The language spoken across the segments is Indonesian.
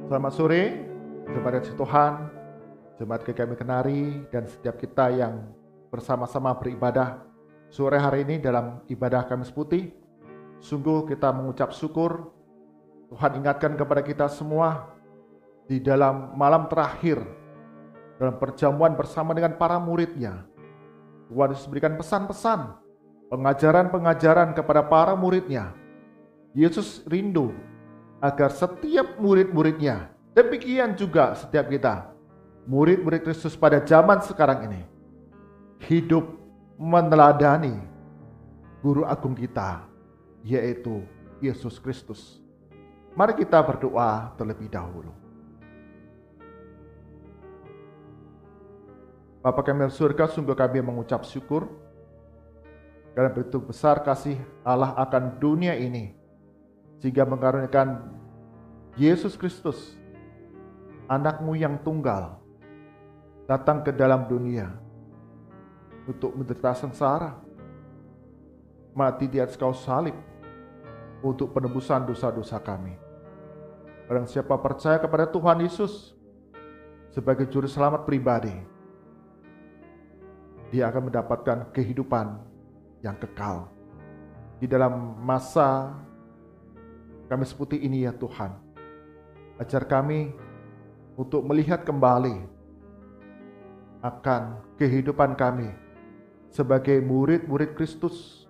Selamat sore, jemaat kasih Tuhan, jemaat GKMI Kenari, dan setiap kita yang bersama-sama beribadah sore hari ini dalam ibadah Kamis Putih. Sungguh kita mengucap syukur, Tuhan ingatkan kepada kita semua di dalam malam terakhir, dalam perjamuan bersama dengan para muridnya. Tuhan Yesus berikan pesan-pesan, pengajaran-pengajaran kepada para muridnya. Yesus rindu agar setiap murid-muridnya, demikian juga setiap kita, murid-murid Kristus pada zaman sekarang ini, hidup meneladani Guru Agung kita, yaitu Yesus Kristus. Mari kita berdoa terlebih dahulu. Bapa kami di surga, sungguh kami mengucap syukur karena begitu besar kasih Allah akan dunia ini, sehingga mengaruniakan Yesus Kristus, anak-Mu yang tunggal, datang ke dalam dunia untuk menderita sengsara, mati di atas kayu salib untuk penebusan dosa-dosa kami. Barang siapa percaya kepada Tuhan Yesus sebagai juru selamat pribadi, dia akan mendapatkan kehidupan yang kekal. Di dalam masa Kamis Putih ini ya Tuhan, ajar kami untuk melihat kembali akan kehidupan kami sebagai murid-murid Kristus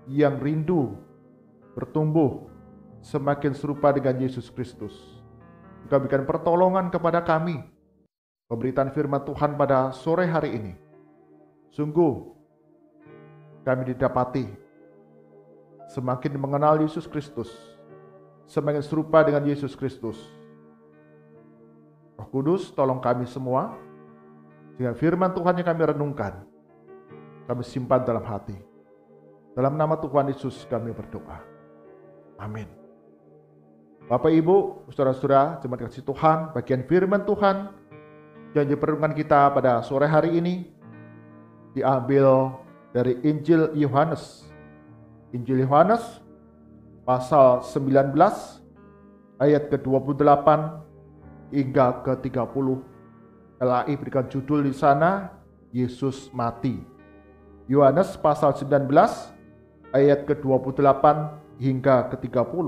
yang rindu bertumbuh semakin serupa dengan Yesus Kristus. Engkau berikan pertolongan kepada kami, pemberitaan firman Tuhan pada sore hari ini. Sungguh kami didapati semakin mengenal Yesus Kristus, semakin serupa dengan Yesus Kristus. Roh Kudus, tolong kami semua, sehingga firman Tuhan yang kami renungkan, kami simpan dalam hati. Dalam nama Tuhan Yesus kami berdoa. Amin. Bapak, Ibu, saudara-saudara, jemaat kasih Tuhan, bagian firman Tuhan yang diperlukan kita pada sore hari ini diambil dari Injil Yohanes. Injil Yohanes pasal 19 ayat ke-28 hingga ke-30. LAI berikan judul di sana, Yesus mati. Yohanes pasal 19 ayat ke-28 hingga ke-30.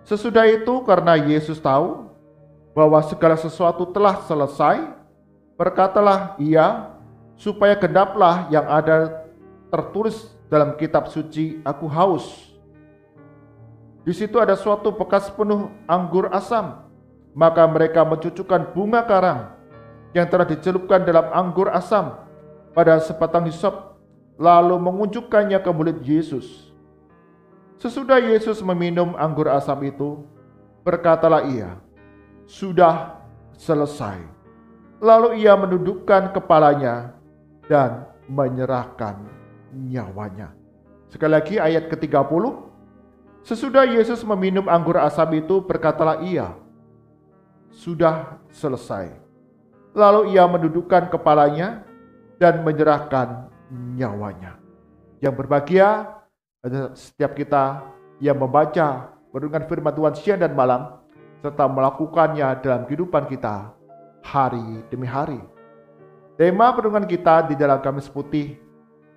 Sesudah itu, karena Yesus tahu bahwa segala sesuatu telah selesai, berkatalah Ia, supaya genaplah yang ada tertulis dalam kitab suci, aku haus. Di situ ada suatu bekas penuh anggur asam. Maka mereka mencucukkan bunga karang yang telah dicelupkan dalam anggur asam pada sebatang hisop, lalu mengunjukkannya ke mulut Yesus. Sesudah Yesus meminum anggur asam itu, berkatalah Ia, sudah selesai. Lalu Ia menundukkan kepalanya dan menyerahkan nyawanya. Sekali lagi ayat ke-30. Sesudah Yesus meminum anggur asam itu, berkatalah Ia, sudah selesai. Lalu Ia menundukkan kepalanya dan menyerahkan nyawanya. Yang berbahagia adalah setiap kita yang membaca merenungkan firman Tuhan siang dan malam, serta melakukannya dalam kehidupan kita hari demi hari. Tema perenungan kita di dalam Kamis Putih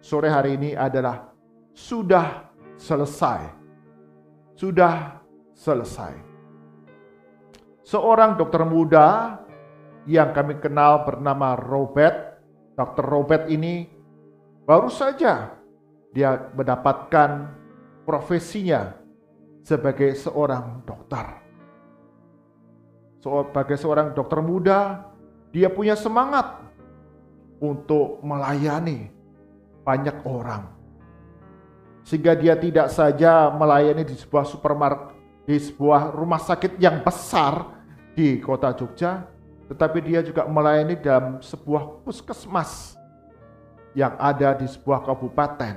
sore hari ini adalah sudah selesai. Sudah selesai. Seorang dokter muda yang kami kenal bernama Robert. Dokter Robert ini baru saja dia mendapatkan profesinya sebagai seorang dokter. Sebagai seorang dokter muda, dia punya semangat untuk melayani banyak orang. Sehingga dia tidak saja melayani di sebuah supermarket, di sebuah rumah sakit yang besar di kota Jogja, tetapi dia juga melayani dalam sebuah puskesmas yang ada di sebuah kabupaten.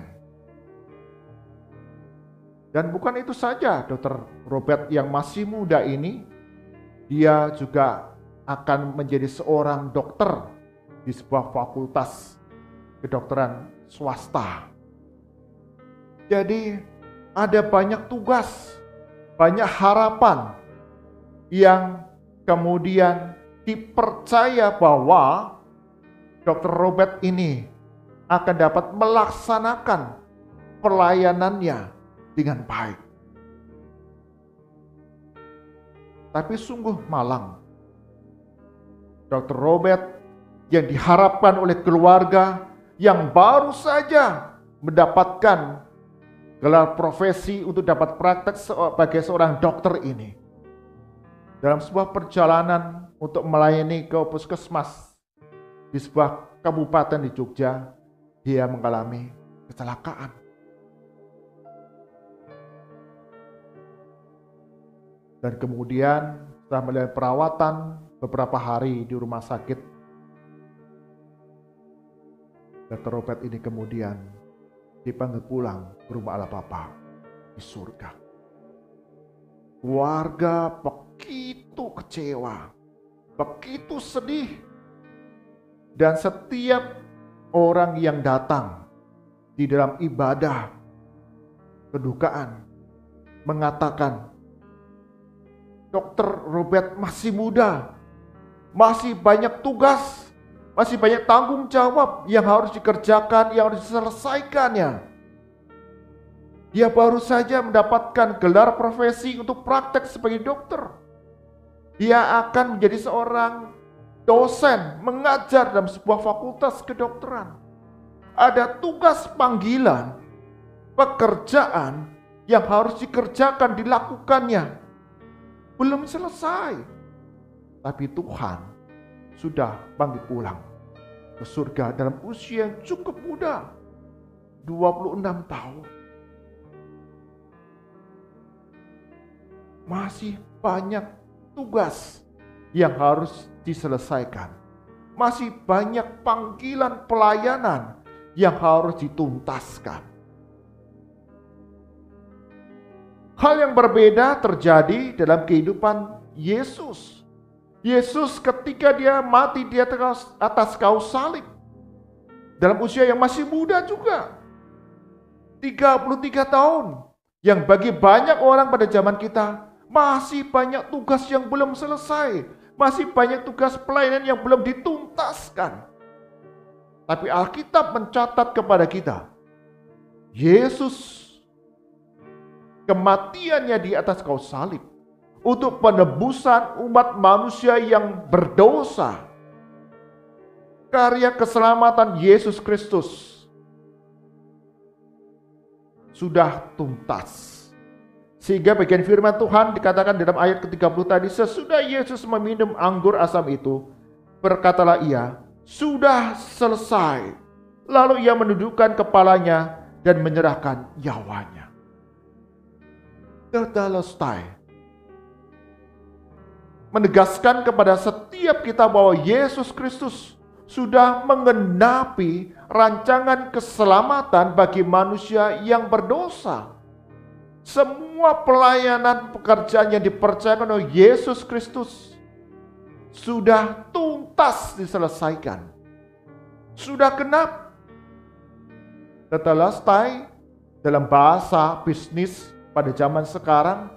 Dan bukan itu saja, Dr. Robert yang masih muda ini, dia juga akan menjadi seorang dokter di sebuah fakultas kedokteran swasta. Jadi ada banyak tugas, banyak harapan yang kemudian dipercaya bahwa Dr. Robert ini akan dapat melaksanakan pelayanannya dengan baik. Tapi sungguh malang, Dr. Robert yang diharapkan oleh keluarga yang baru saja mendapatkan gelar profesi untuk dapat praktek sebagai seorang dokter ini, dalam sebuah perjalanan untuk melayani ke puskesmas di sebuah kabupaten di Jogja, dia mengalami kecelakaan. Dan kemudian setelah menjalani perawatan beberapa hari di rumah sakit, Dr. Robert ini kemudian dipanggil pulang ke rumah Allah Bapa di surga. Keluarga begitu kecewa, begitu sedih. Dan setiap orang yang datang di dalam ibadah kedukaan mengatakan, Dr. Robert masih muda, masih banyak tugas, masih banyak tanggung jawab yang harus dikerjakan, yang harus diselesaikannya. Dia baru saja mendapatkan gelar profesi untuk praktek sebagai dokter. Dia akan menjadi seorang dosen, mengajar dalam sebuah fakultas kedokteran. Ada tugas panggilan, pekerjaan yang harus dikerjakan, dilakukannya. Belum selesai. Tapi Tuhan sudah panggil pulang ke surga dalam usia yang cukup muda, 26 tahun. Masih banyak tugas yang harus diselesaikan. Masih banyak panggilan pelayanan yang harus dituntaskan. Hal yang berbeda terjadi dalam kehidupan Yesus. Yesus ketika dia mati di atas kayu salib, dalam usia yang masih muda juga, 33 tahun, yang bagi banyak orang pada zaman kita masih banyak tugas yang belum selesai, masih banyak tugas pelayanan yang belum dituntaskan. Tapi Alkitab mencatat kepada kita, Yesus kematiannya di atas kayu salib untuk penebusan umat manusia yang berdosa. Karya keselamatan Yesus Kristus sudah tuntas. Sehingga bagian firman Tuhan dikatakan dalam ayat ke-30 tadi, sesudah Yesus meminum anggur asam itu, berkatalah ia, sudah selesai. Lalu ia menundukkan kepalanya dan menyerahkan nyawanya. Tetelestai. Menegaskan kepada setiap kita bahwa Yesus Kristus sudah menggenapi rancangan keselamatan bagi manusia yang berdosa. Semua pelayanan pekerjaan yang dipercayakan oleh Yesus Kristus sudah tuntas diselesaikan. Sudah genap. Tetelestai dalam bahasa bisnis pada zaman sekarang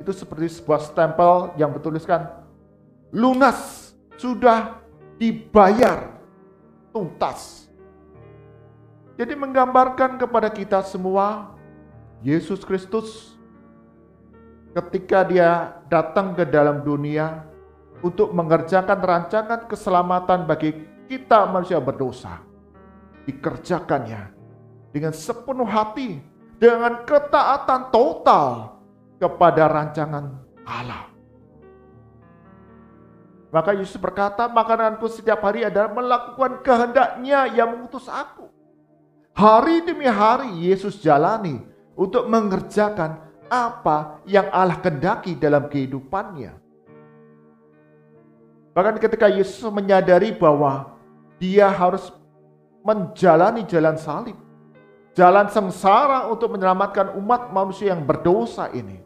itu seperti sebuah stempel yang bertuliskan lunas, sudah dibayar, tuntas. Jadi menggambarkan kepada kita semua, Yesus Kristus ketika dia datang ke dalam dunia untuk mengerjakan rancangan keselamatan bagi kita manusia berdosa, dikerjakannya dengan sepenuh hati, dengan ketaatan total kepada rancangan Allah. Maka Yesus berkata, makananku setiap hari adalah melakukan kehendak-Nya yang mengutus aku. Hari demi hari Yesus jalani untuk mengerjakan apa yang Allah kehendaki dalam kehidupannya. Bahkan ketika Yesus menyadari bahwa dia harus menjalani jalan salib, jalan sengsara untuk menyelamatkan umat manusia yang berdosa ini,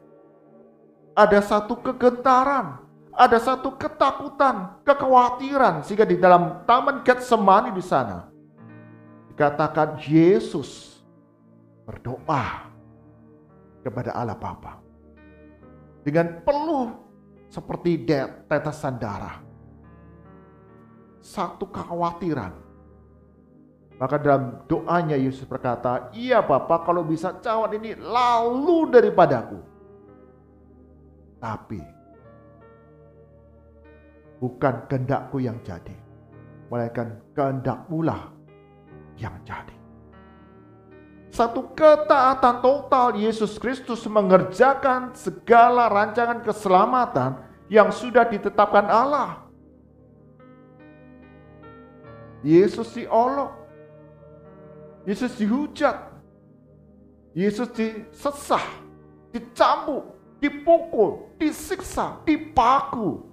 ada satu kegentaran, ada satu ketakutan, kekhawatiran, sehingga di dalam Taman Getsemani di sana dikatakan Yesus berdoa kepada Allah Bapa dengan penuh seperti tetesan darah. Satu kekhawatiran. Maka dalam doanya Yesus berkata, "Iya Bapa, kalau bisa cawan ini lalu daripadaku. Tapi bukan kehendakku yang jadi, melainkan kehendak-Mu lah yang jadi." Satu ketaatan total Yesus Kristus mengerjakan segala rancangan keselamatan yang sudah ditetapkan Allah. Yesus diolok, Yesus dihujat, Yesus disesah, dicambuk, dipukul, disiksa, dipaku,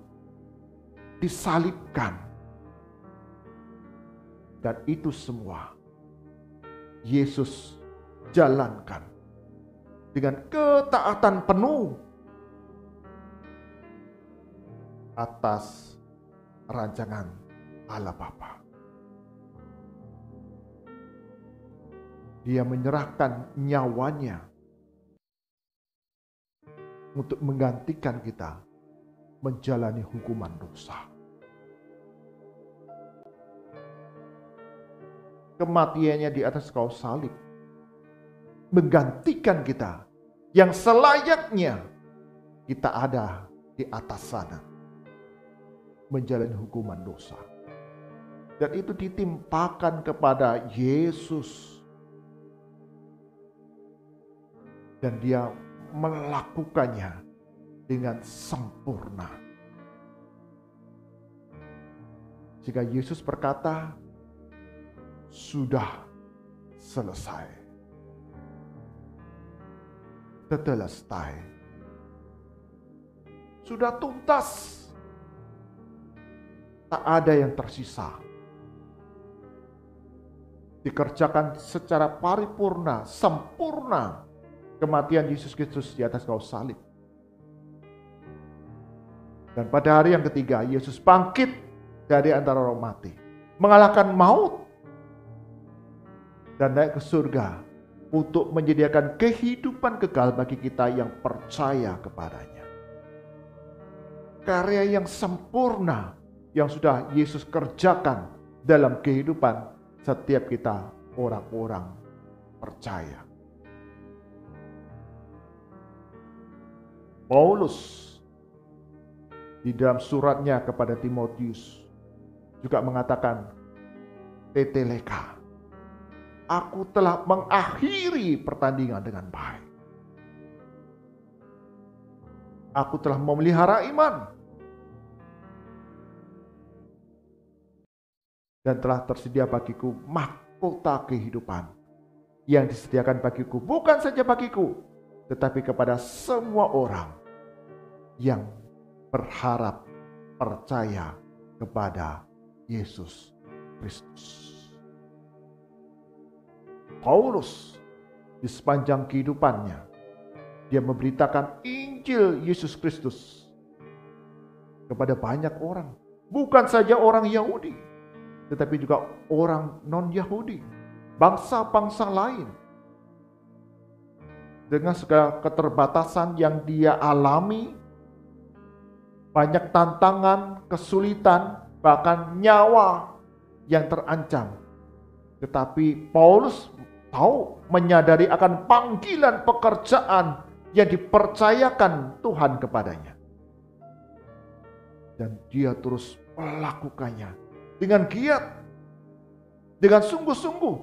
disalibkan. Dan itu semua Yesus jalankan dengan ketaatan penuh atas rancangan Allah Bapa. Dia menyerahkan nyawanya untuk menggantikan kita menjalani hukuman dosa. Kematiannya di atas kayu salib menggantikan kita yang selayaknya kita ada di atas sana menjalani hukuman dosa. Dan itu ditimpakan kepada Yesus. Dan dia melakukannya dengan sempurna. Jika Yesus berkata, "Sudah selesai." Tetelestai. Sudah tuntas. Tak ada yang tersisa. Dikerjakan secara paripurna, sempurna. Kematian Yesus Kristus di atas kayu salib. Dan pada hari yang ketiga, Yesus bangkit dari antara orang mati, mengalahkan maut, dan naik ke surga untuk menyediakan kehidupan kekal bagi kita yang percaya kepadanya. Karya yang sempurna yang sudah Yesus kerjakan dalam kehidupan setiap kita orang-orang percaya. Paulus di dalam suratnya kepada Timotius juga mengatakan, "Teteleka, aku telah mengakhiri pertandingan dengan baik. Aku telah memelihara iman dan telah tersedia bagiku mahkota kehidupan yang disediakan bagiku, bukan saja bagiku, tetapi kepada semua orang yang berharap percaya kepada Yesus Kristus." Paulus di sepanjang kehidupannya, dia memberitakan Injil Yesus Kristus kepada banyak orang. Bukan saja orang Yahudi, tetapi juga orang non-Yahudi, bangsa-bangsa lain. Dengan segala keterbatasan yang dia alami, banyak tantangan, kesulitan, bahkan nyawa yang terancam. Tetapi Paulus tahu, menyadari akan panggilan pekerjaan yang dipercayakan Tuhan kepadanya. Dan dia terus melakukannya dengan giat, dengan sungguh-sungguh,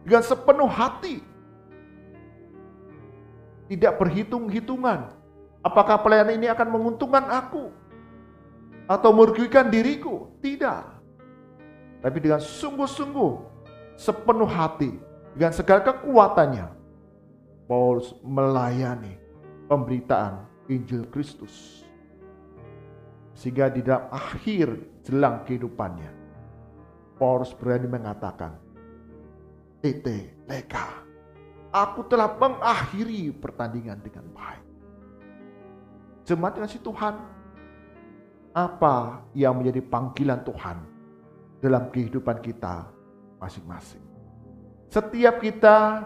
dengan sepenuh hati. Tidak berhitung-hitungan, apakah pelayanan ini akan menguntungkan aku atau merugikan diriku. Tidak. Tapi dengan sungguh-sungguh, sepenuh hati, dengan segala kekuatannya, Paulus melayani pemberitaan Injil Kristus. Sehingga di dalam akhir jelang kehidupannya, Paulus berani mengatakan, "Teteleka, aku telah mengakhiri pertandingan dengan baik." Jemaat yang kasih Tuhan, apa yang menjadi panggilan Tuhan dalam kehidupan kita masing-masing? Setiap kita,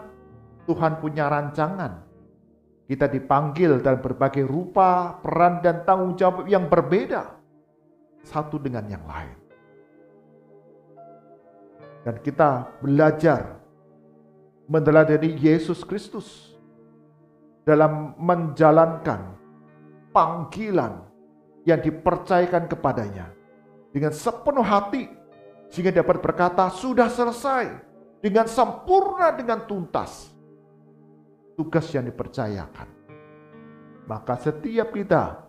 Tuhan punya rancangan Kita dipanggil dalam berbagai rupa, peran, dan tanggung jawab yang berbeda satu dengan yang lain. Dan kita belajar meneladani Yesus Kristus dalam menjalankan panggilan yang dipercayakan kepadanya dengan sepenuh hati, sehingga dapat berkata, sudah selesai, dengan sempurna, dengan tuntas tugas yang dipercayakan. Maka setiap kita,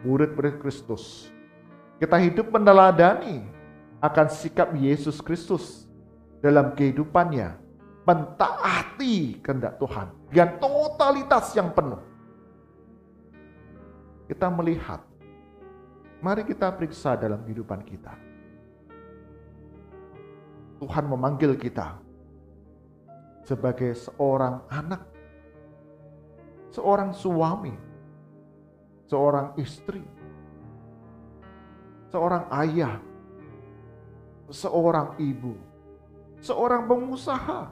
murid-murid Kristus, kita hidup meneladani akan sikap Yesus Kristus dalam kehidupannya, mentaati kehendak Tuhan dengan totalitas yang penuh. Kita melihat, mari kita periksa dalam kehidupan kita. Tuhan memanggil kita sebagai seorang anak, seorang suami, seorang istri, seorang ayah, seorang ibu, seorang pengusaha,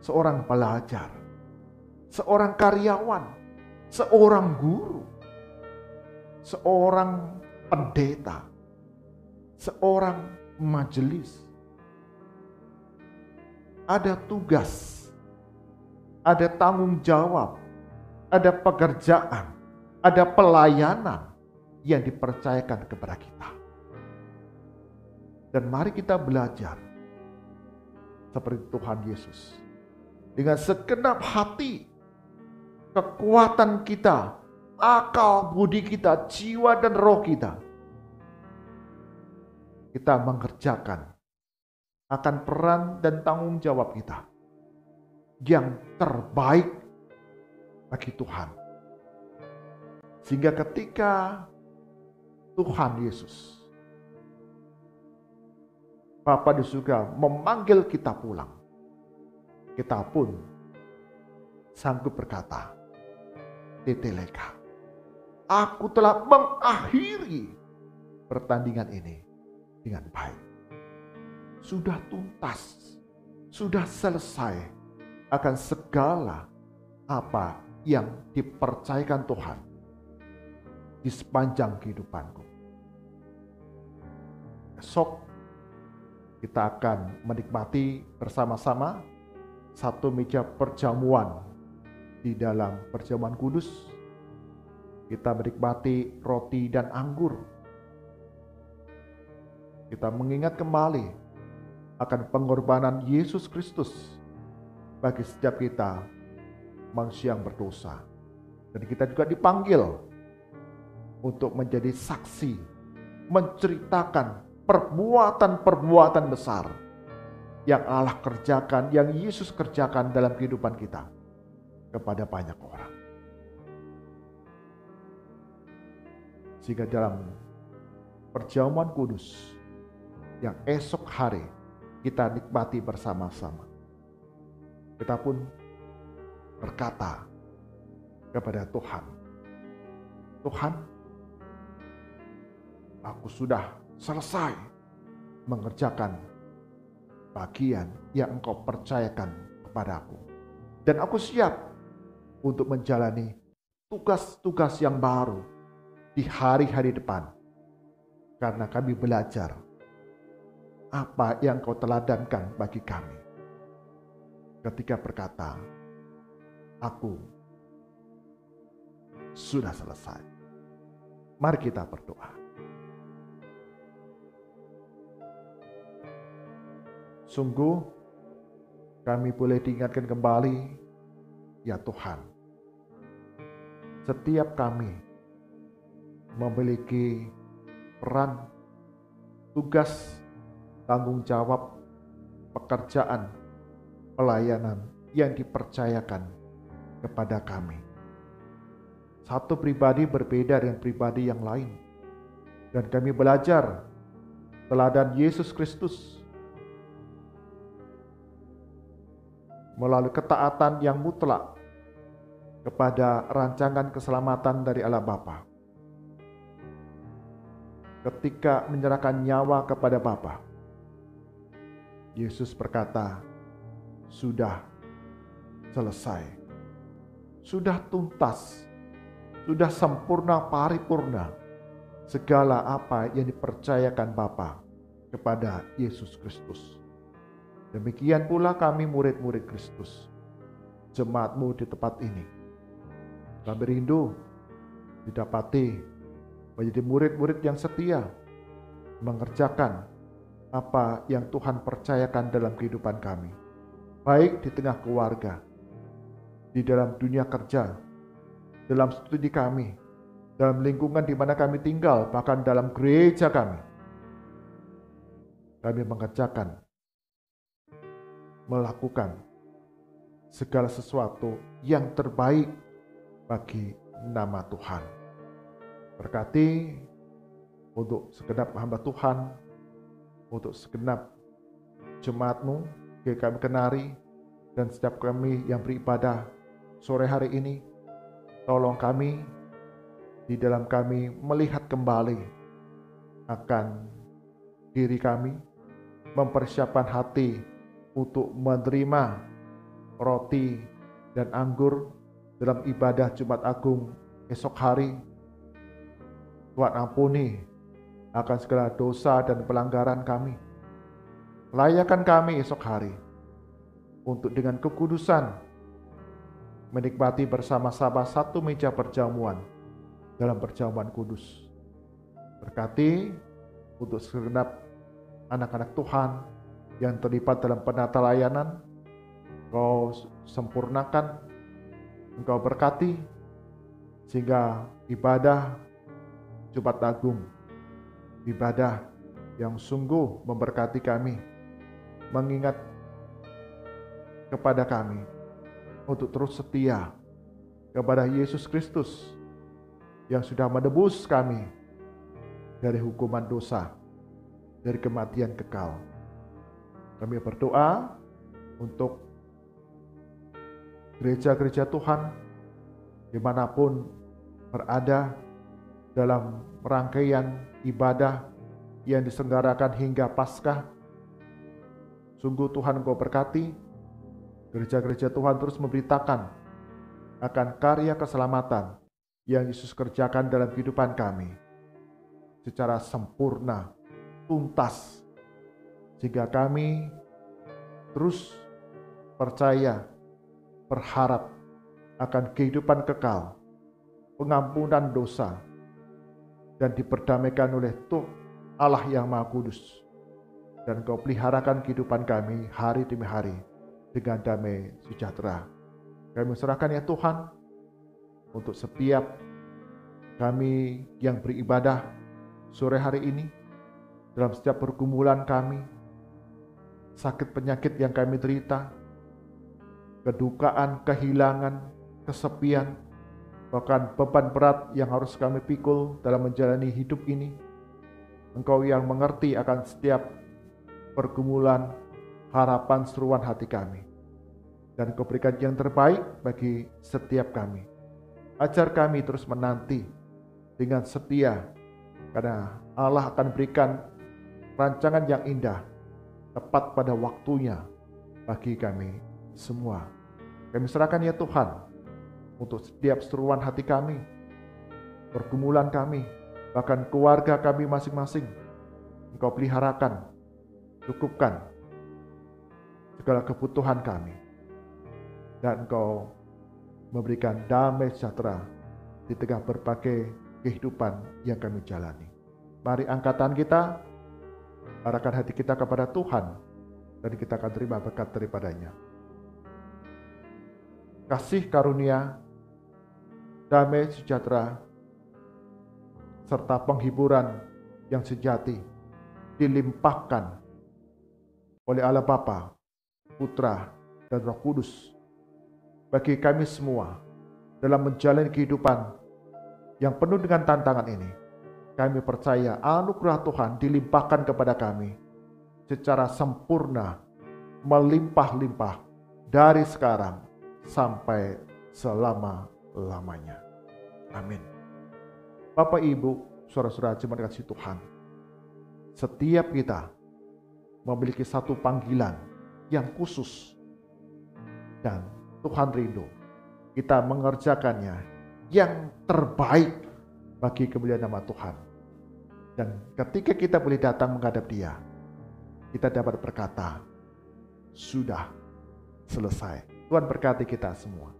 seorang pelajar, seorang karyawan, seorang guru, seorang pendeta, seorang majelis. Ada tugas, ada tanggung jawab, ada pekerjaan, ada pelayanan yang dipercayakan kepada kita. Dan mari kita belajar seperti Tuhan Yesus. Dengan segenap hati, kekuatan kita, akal budi kita, jiwa dan roh kita, kita mengerjakan akan peran dan tanggung jawab kita yang terbaik bagi Tuhan. Sehingga ketika Tuhan Yesus, Bapa di surga, memanggil kita pulang, kita pun sanggup berkata, Teteleka, aku telah mengakhiri pertandingan ini dengan baik. Sudah tuntas, sudah selesai akan segala apa yang dipercayakan Tuhan di sepanjang kehidupanku. Besok kita akan menikmati bersama-sama satu meja perjamuan di dalam perjamuan kudus. Kita menikmati roti dan anggur. Kita mengingat kembali akan pengorbanan Yesus Kristus bagi setiap kita manusia yang berdosa. Dan kita juga dipanggil untuk menjadi saksi, menceritakan perbuatan-perbuatan besar yang Allah kerjakan, yang Yesus kerjakan dalam kehidupan kita kepada banyak orang. Sehingga dalam perjamuan kudus yang esok hari kita nikmati bersama-sama, kita pun berkata kepada Tuhan, Tuhan, aku sudah selesai mengerjakan bagian yang Engkau percayakan kepadaku. Dan aku siap untuk menjalani tugas-tugas yang baru di hari-hari depan. Karena kami belajar apa yang Kau teladankan bagi kami ketika berkata, aku sudah selesai. Mari kita berdoa. Sungguh kami boleh diingatkan kembali, ya Tuhan, setiap kami memiliki peran, tugas, tanggung jawab, pekerjaan, pelayanan yang dipercayakan kepada kami. Satu pribadi berbeda dengan pribadi yang lain. Dan kami belajar teladan Yesus Kristus melalui ketaatan yang mutlak kepada rancangan keselamatan dari Allah Bapa. Ketika menyerahkan nyawa kepada Bapa, Yesus berkata, sudah selesai, sudah tuntas, sudah sempurna paripurna segala apa yang dipercayakan Bapa kepada Yesus Kristus. Demikian pula kami murid-murid Kristus, jemaat-Mu di tempat ini. Kami rindu didapati menjadi murid-murid yang setia, mengerjakan apa yang Tuhan percayakan dalam kehidupan kami, baik di tengah keluarga, di dalam dunia kerja, dalam studi kami, dalam lingkungan di mana kami tinggal, bahkan dalam gereja kami. Kami mengerjakan, melakukan segala sesuatu yang terbaik bagi nama Tuhan. Berkati untuk segenap hamba Tuhan, untuk segenap jemaat-Mu yang kami kenari, dan setiap kami yang beribadah sore hari ini. Tolong kami, di dalam kami melihat kembali akan diri kami, mempersiapkan hati untuk menerima roti dan anggur dalam ibadah Jumat Agung esok hari. Tuhan ampuni akan segala dosa dan pelanggaran kami. Layakan kami esok hari untuk dengan kekudusan menikmati bersama-sama satu meja perjamuan dalam perjamuan kudus. Berkati untuk segenap anak-anak Tuhan yang terlibat dalam penata layanan. Engkau sempurnakan, Engkau berkati, sehingga ibadah Jumat Agung, ibadah yang sungguh memberkati kami, mengingat kepada kami untuk terus setia kepada Yesus Kristus yang sudah menebus kami dari hukuman dosa, dari kematian kekal. Kami berdoa untuk gereja-gereja Tuhan dimanapun berada dalam rangkaian ibadah yang diselenggarakan hingga Paskah. Sungguh Tuhan Engkau berkati gereja-gereja Tuhan, terus memberitakan akan karya keselamatan yang Yesus kerjakan dalam kehidupan kami secara sempurna, tuntas, sehingga kami terus percaya, berharap akan kehidupan kekal, pengampunan dosa, dan diperdamaikan oleh Allah yang Maha Kudus. Dan Kau peliharakan kehidupan kami hari demi hari dengan damai sejahtera. Kami serahkan ya Tuhan untuk setiap kami yang beribadah sore hari ini, dalam setiap pergumulan kami, sakit penyakit yang kami derita, kedukaan, kehilangan, kesepian, bahkan beban berat yang harus kami pikul dalam menjalani hidup ini. Engkau yang mengerti akan setiap pergumulan, harapan, seruan hati kami. Dan Kau berikan yang terbaik bagi setiap kami. Ajar kami terus menanti dengan setia, karena Allah akan berikan rancangan yang indah tepat pada waktunya bagi kami semua. Kami serahkan ya Tuhan untuk setiap seruan hati kami, pergumulan kami, bahkan keluarga kami masing-masing. Engkau peliharakan, cukupkan segala kebutuhan kami, dan Engkau memberikan damai sejahtera di tengah berbagai kehidupan yang kami jalani. Mari angkatan kita, arahkan hati kita kepada Tuhan, dan kita akan terima berkat daripadanya. Kasih karunia, damai sejahtera, serta penghiburan yang sejati dilimpahkan oleh Allah Bapa, Putra, dan Roh Kudus bagi kami semua dalam menjalani kehidupan yang penuh dengan tantangan ini. Kami percaya anugerah Tuhan dilimpahkan kepada kami secara sempurna, melimpah-limpah dari sekarang sampai selama-lamanya. Amin. Bapak, Ibu, saudara-saudara jemaat kasih Tuhan, setiap kita memiliki satu panggilan yang khusus, dan Tuhan rindu kita mengerjakannya yang terbaik bagi kemuliaan nama Tuhan. Dan ketika kita boleh datang menghadap Dia, kita dapat berkata, sudah selesai. Tuhan berkati kita semua.